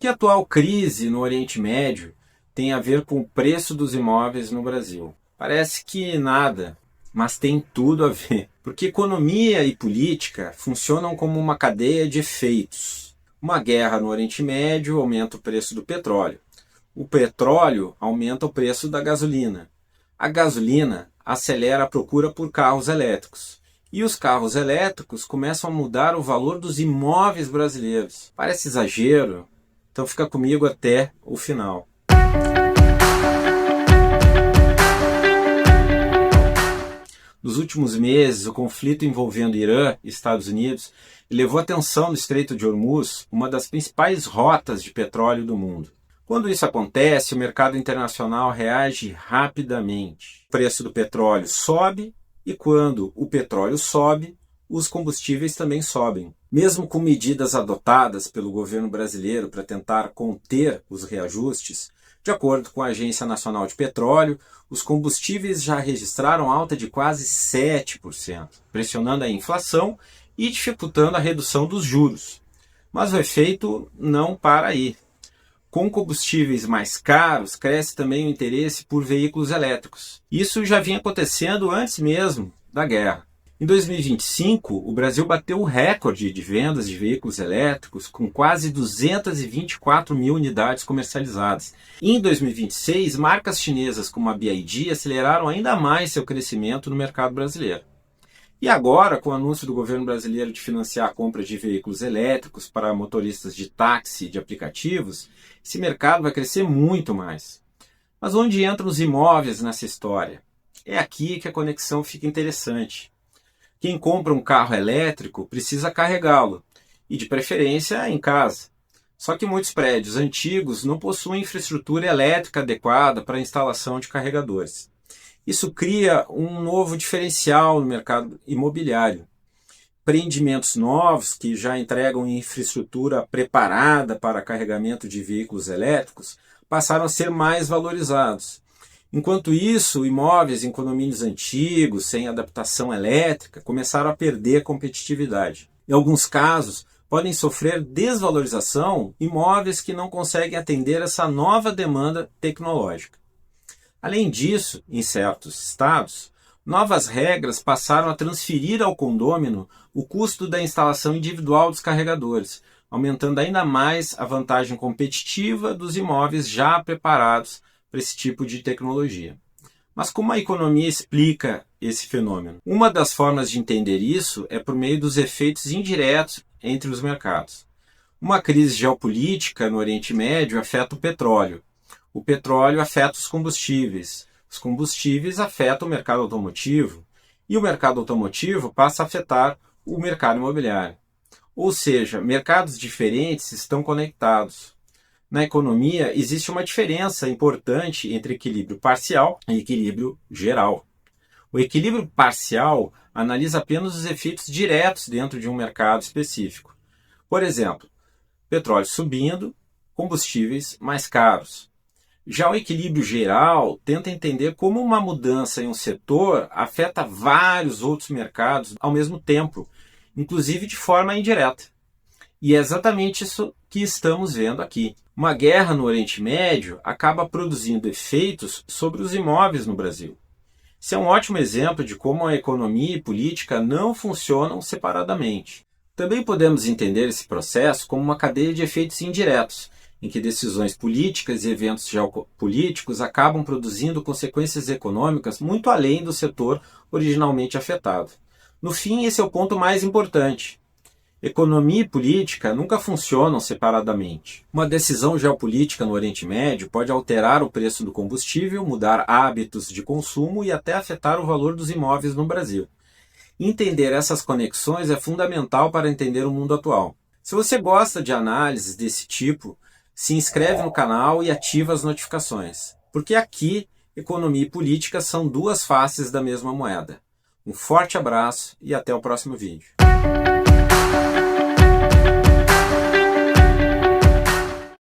Que a atual crise no Oriente Médio tem a ver com o preço dos imóveis no Brasil? Parece que nada, mas tem tudo a ver. Porque economia e política funcionam como uma cadeia de efeitos. Uma guerra no Oriente Médio aumenta o preço do petróleo. O petróleo aumenta o preço da gasolina. A gasolina acelera a procura por carros elétricos. E os carros elétricos começam a mudar o valor dos imóveis brasileiros. Parece exagero? Então fica comigo até o final. Nos últimos meses, o conflito envolvendo Irã e Estados Unidos elevou a tensão no Estreito de Hormuz, uma das principais rotas de petróleo do mundo. Quando isso acontece, o mercado internacional reage rapidamente. O preço do petróleo sobe e quando o petróleo sobe, os combustíveis também sobem. Mesmo com medidas adotadas pelo governo brasileiro para tentar conter os reajustes, de acordo com a Agência Nacional de Petróleo, os combustíveis já registraram alta de quase 7%, pressionando a inflação e dificultando a redução dos juros. Mas o efeito não para aí. Com combustíveis mais caros, cresce também o interesse por veículos elétricos. Isso já vinha acontecendo antes mesmo da guerra. Em 2025, o Brasil bateu o recorde de vendas de veículos elétricos, com quase 224 mil unidades comercializadas. E em 2026, marcas chinesas como a BYD aceleraram ainda mais seu crescimento no mercado brasileiro. E agora, com o anúncio do governo brasileiro de financiar a compra de veículos elétricos para motoristas de táxi e de aplicativos, esse mercado vai crescer muito mais. Mas onde entram os imóveis nessa história? É aqui que a conexão fica interessante. Quem compra um carro elétrico precisa carregá-lo, e de preferência em casa. Só que muitos prédios antigos não possuem infraestrutura elétrica adequada para a instalação de carregadores. Isso cria um novo diferencial no mercado imobiliário. Empreendimentos novos que já entregam infraestrutura preparada para carregamento de veículos elétricos passaram a ser mais valorizados. Enquanto isso, imóveis em condomínios antigos, sem adaptação elétrica, começaram a perder competitividade. Em alguns casos, podem sofrer desvalorização imóveis que não conseguem atender essa nova demanda tecnológica. Além disso, em certos estados, novas regras passaram a transferir ao condômino o custo da instalação individual dos carregadores, aumentando ainda mais a vantagem competitiva dos imóveis já preparados para esse tipo de tecnologia. Mas como a economia explica esse fenômeno? Uma das formas de entender isso é por meio dos efeitos indiretos entre os mercados. Uma crise geopolítica no Oriente Médio afeta o petróleo. O petróleo afeta os combustíveis afetam o mercado automotivo e o mercado automotivo passa a afetar o mercado imobiliário. Ou seja, mercados diferentes estão conectados. Na economia, existe uma diferença importante entre equilíbrio parcial e equilíbrio geral. O equilíbrio parcial analisa apenas os efeitos diretos dentro de um mercado específico. Por exemplo, petróleo subindo, combustíveis mais caros. Já o equilíbrio geral tenta entender como uma mudança em um setor afeta vários outros mercados ao mesmo tempo, inclusive de forma indireta. E é exatamente isso que estamos vendo aqui. Uma guerra no Oriente Médio acaba produzindo efeitos sobre os imóveis no Brasil. Isso é um ótimo exemplo de como a economia e política não funcionam separadamente. Também podemos entender esse processo como uma cadeia de efeitos indiretos, em que decisões políticas e eventos geopolíticos acabam produzindo consequências econômicas muito além do setor originalmente afetado. No fim, esse é o ponto mais importante. Economia e política nunca funcionam separadamente. Uma decisão geopolítica no Oriente Médio pode alterar o preço do combustível, mudar hábitos de consumo e até afetar o valor dos imóveis no Brasil. Entender essas conexões é fundamental para entender o mundo atual. Se você gosta de análises desse tipo, se inscreve no canal e ativa as notificações, porque aqui economia e política são duas faces da mesma moeda. Um forte abraço e até o próximo vídeo.